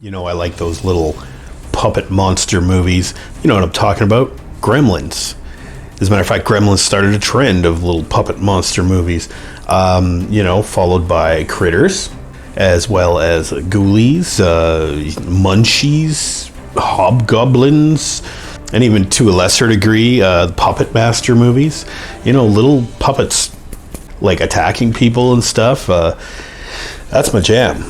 You know, I like those little puppet monster movies. You know what I'm talking about? Gremlins. As a matter of fact, Gremlins started a trend of little puppet monster movies. Followed by Critters, as well as Ghoulies, Munchies, Hobgoblins, and even to a lesser degree, Puppet Master movies. You know, little puppets like attacking people and stuff. That's my jam.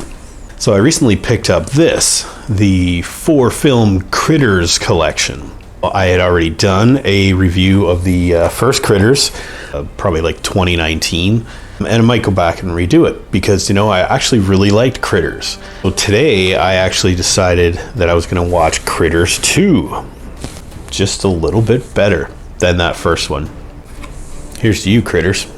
So I recently picked up the 4-film Critters collection. I had already done a review of the first Critters, probably like 2019, and I might go back and redo it because, I actually really liked Critters. So today I actually decided that I was going to watch Critters 2, just a little bit better than that first one. Here's to you, Critters.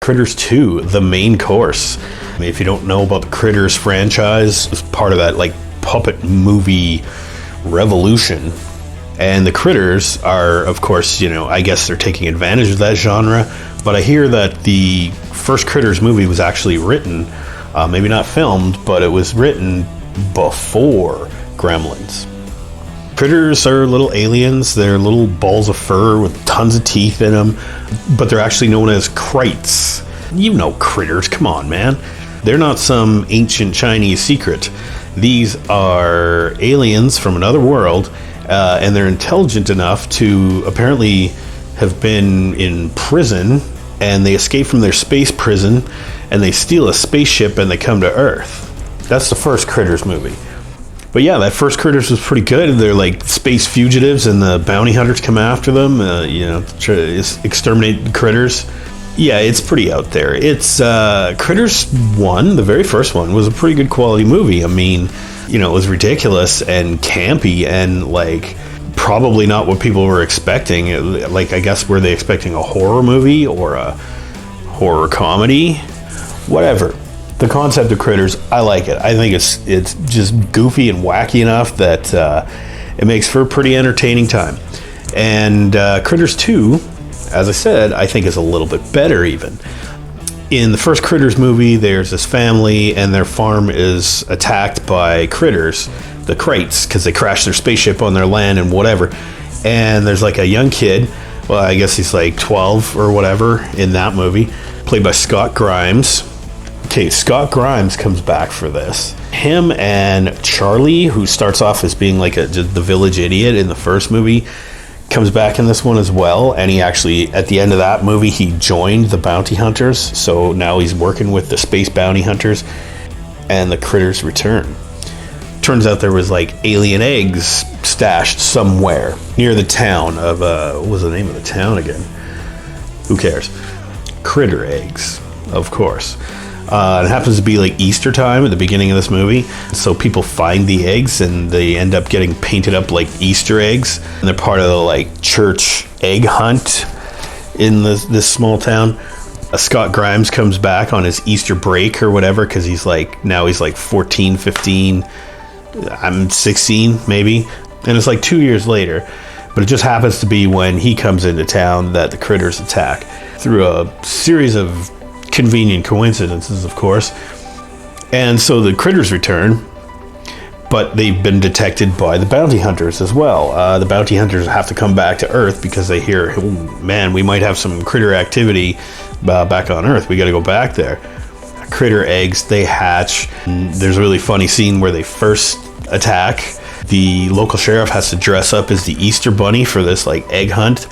Critters 2, the main course. If you don't know about the Critters franchise, it's part of that puppet movie revolution. And the Critters are, of course, I guess they're taking advantage of that genre. But I hear that the first Critters movie was actually written, maybe not filmed, but it was written before Gremlins. Critters are little aliens. They're little balls of fur with tons of teeth in them, but they're actually known as krites. You know critters, come on, man. They're not some ancient Chinese secret. These are aliens from another world, and they're intelligent enough to apparently have been in prison, and they escape from their space prison, and they steal a spaceship, and they come to Earth. That's the first Critters movie. But yeah, that first Critters was pretty good. They're like space fugitives, and the bounty hunters come after them, try to exterminate the critters. Yeah, it's pretty out there. It's Critters 1, the very first one, was a pretty good quality movie. I mean, it was ridiculous and campy and probably not what people were expecting. I guess, were they expecting a horror movie or a horror comedy? Whatever. The concept of Critters, I like it. I think it's just goofy and wacky enough that it makes for a pretty entertaining time. And Critters 2, as I said, I think is a little bit better even. In the first Critters movie, there's this family and their farm is attacked by critters, the krites, because they crashed their spaceship on their land and whatever. And there's a young kid, well, I guess he's 12 or whatever in that movie, played by Scott Grimes. Okay, Scott Grimes comes back for this. Him and Charlie, who starts off as being the village idiot in the first movie, comes back in this one as well. And he actually, at the end of that movie, he joined the bounty hunters. So now he's working with the space bounty hunters, and the critters return. Turns out there was alien eggs stashed somewhere near the town of, what was the name of the town again? Who cares? Critter eggs, of course. It happens to be Easter time at the beginning of this movie. So people find the eggs and they end up getting painted up like Easter eggs. And they're part of the church egg hunt in this small town. Scott Grimes comes back on his Easter break or whatever because he's now he's 14, 15. I'm 16 maybe. And it's 2 years later. But it just happens to be when he comes into town that the critters attack through a series of convenient coincidences, of course. And so the critters return, but they've been detected by the bounty hunters as well. The bounty hunters have to come back to Earth because they hear, oh man, we might have some critter activity back on Earth. We got to go back there. Critter eggs, they hatch. And there's a really funny scene where they first attack. The local sheriff has to dress up as the Easter bunny for this egg hunt.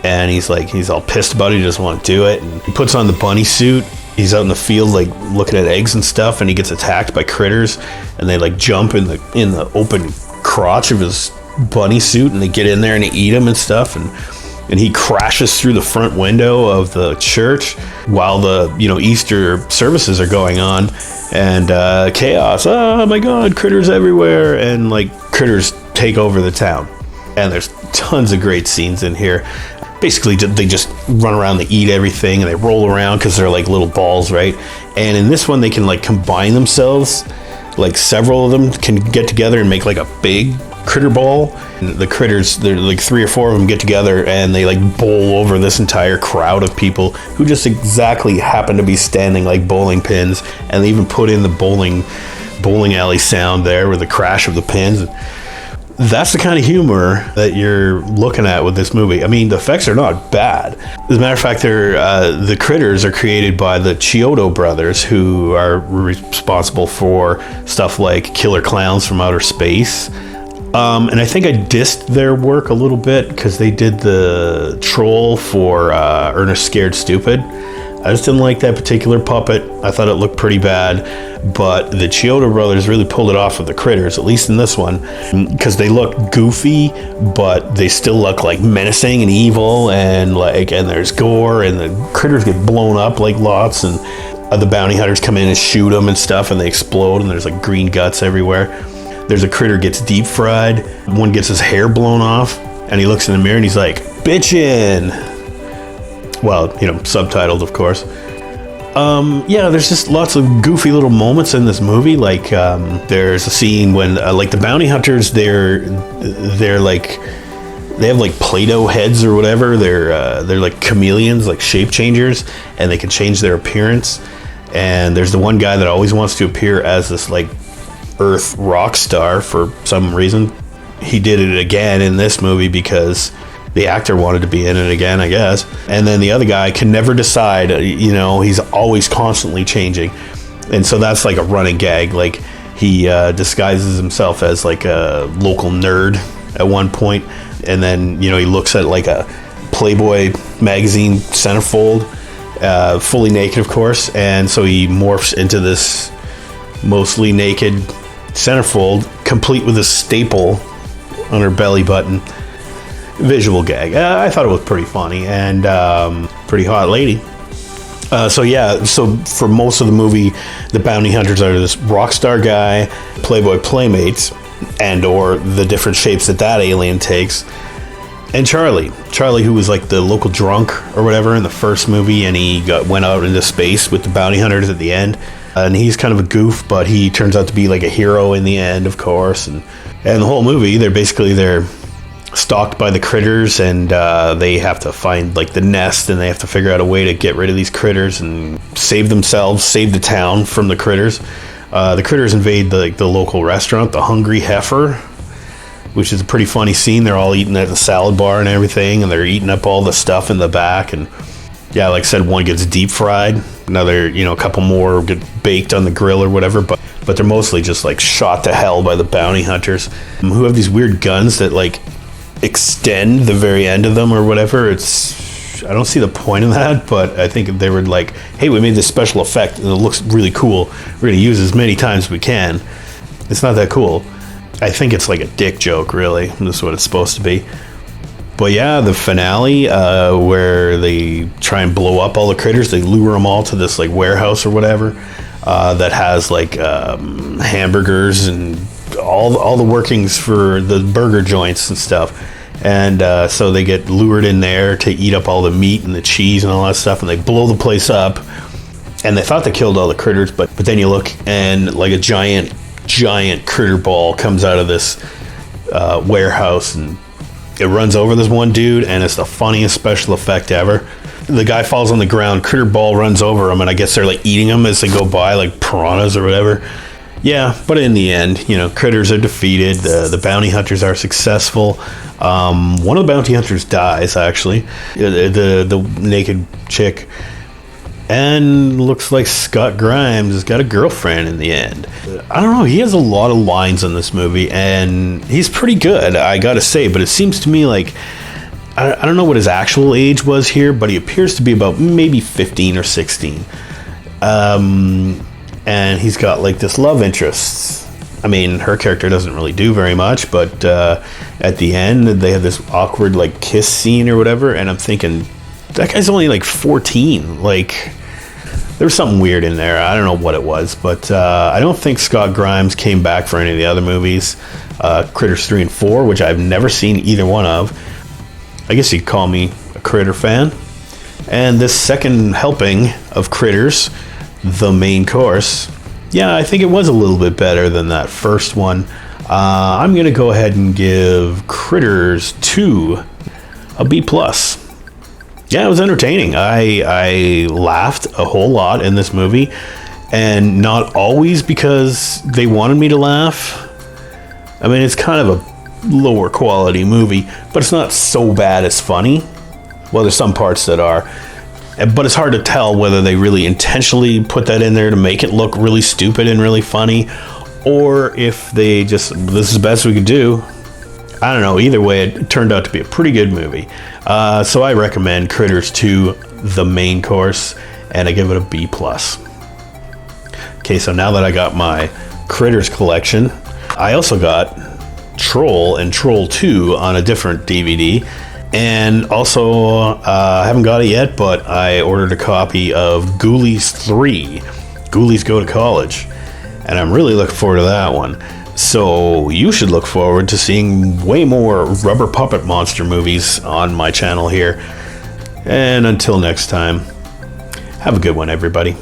And he's all pissed about it. He doesn't want to do it. And he puts on the bunny suit. He's out in the field, looking at eggs and stuff. And he gets attacked by critters. And they jump in the open crotch of his bunny suit. And they get in there and they eat him and stuff. And he crashes through the front window of the church while the Easter services are going on. And chaos. Oh my God, critters everywhere. And critters take over the town. And there's tons of great scenes in here. basically they just run around, they eat everything, and they roll around because they're like little balls, right? And in this one, they can like combine themselves. Like several of them can get together and make like a big critter ball. And the critters, they're like 3 or 4 of them get together and they like bowl over this entire crowd of people who just exactly happen to be standing like bowling pins. And they even put in the bowling alley sound there with the crash of the pins. That's the kind of humor that you're looking at with this movie. I mean, the effects are not bad. As a matter of fact, the critters are created by the Chiodo brothers, who are responsible for stuff like Killer Clowns from Outer Space. And I think I dissed their work a little bit because they did the troll for Ernest Scared Stupid. I just didn't like that particular puppet. I thought it looked pretty bad, but the Chiodo brothers really pulled it off with the critters, at least in this one, because they look goofy, but they still look like menacing and evil, and there's gore, and the critters get blown up like lots, and the bounty hunters come in and shoot them and stuff, and they explode, and there's like green guts everywhere. There's a critter gets deep fried. One gets his hair blown off, and he looks in the mirror and he's like, "Bitchin'." Well, subtitled, of course. There's just lots of goofy little moments in this movie. Like, there's a scene when, like, the bounty hunters, they're like, they have like Play-Doh heads or whatever. They're like chameleons, like shape changers, and they can change their appearance. And there's the one guy that always wants to appear as this like Earth rock star for some reason. He did it again in this movie because the actor wanted to be in it again, I guess. And then the other guy can never decide, he's always constantly changing. And so that's like a running gag. Like, he disguises himself as like a local nerd at one point. And then, he looks at like a Playboy magazine centerfold, fully naked, of course. And so he morphs into this mostly naked centerfold, complete with a staple on her belly button. Visual gag. I thought it was pretty funny and pretty hot lady. So for most of the movie, the bounty hunters are this rock star guy, Playboy playmates, and or the different shapes that alien takes, and Charlie, who was like the local drunk or whatever in the first movie, and he went out into space with the bounty hunters at the end, and he's kind of a goof, but he turns out to be like a hero in the end, of course, and the whole movie they're stalked by the critters, and they have to find like the nest, and they have to figure out a way to get rid of these critters and save themselves, save the town from the critters. The critters invade the local restaurant, the Hungry Heifer, which is a pretty funny scene. They're all eating at the salad bar and everything, and they're eating up all the stuff in the back. And yeah, like I said, one gets deep fried, another, a couple more get baked on the grill or whatever, but they're mostly just like shot to hell by the bounty hunters, who have these weird guns that like extend the very end of them or whatever. I don't see the point of that, but I think they were like, hey, we made this special effect and it looks really cool, we're gonna use it as many times as we can. It's not that cool. I think it's like a dick joke, really. This is what it's supposed to be. But yeah, the finale, where they try and blow up all the critters, they lure them all to this like warehouse or whatever, that has like hamburgers and all the workings for the burger joints and stuff. And so they get lured in there to eat up all the meat and the cheese and all that stuff, and they blow the place up. And they thought they killed all the critters, but then you look and like a giant critter ball comes out of this warehouse, and it runs over this one dude, and it's the funniest special effect ever. The guy falls on the ground, critter ball runs over him, and I guess they're like eating him as they go by, like piranhas or whatever. Yeah, but in the end, critters are defeated. The bounty hunters are successful. One of the bounty hunters dies, actually. The naked chick. And looks like Scott Grimes has got a girlfriend in the end. I don't know, he has a lot of lines in this movie, and he's pretty good, I gotta say, but it seems to me like, I don't know what his actual age was here, but he appears to be about maybe 15 or 16. And he's got like this love interest. I mean, her character doesn't really do very much, but at the end they have this awkward like kiss scene or whatever, and I'm thinking, that guy's only like 14. Like, there was something weird in there. I don't know what it was, but I don't think Scott Grimes came back for any of the other movies. Critters 3 and 4, which I've never seen either one of. I guess you'd call me a Critter fan. And this second helping of Critters, the main course, yeah, I think it was a little bit better than that first one. I'm going to go ahead and give Critters 2 a B+. Yeah, it was entertaining. I laughed a whole lot in this movie, and not always because they wanted me to laugh. I mean, it's kind of a lower quality movie, but it's not so bad it's funny. Well, there's some parts that are, but it's hard to tell whether they really intentionally put that in there to make it look really stupid and really funny, or if they just, this is the best we could do. I don't know. Either way, it turned out to be a pretty good movie. So I recommend Critters 2, the main course, and I give it a B+. Okay, so now that I got my Critters collection, I also got Troll and Troll 2 on a different DVD. And also, I haven't got it yet, but I ordered a copy of Ghoulies 3, Ghoulies Go to College. And I'm really looking forward to that one. So you should look forward to seeing way more rubber puppet monster movies on my channel here. And until next time, have a good one, everybody.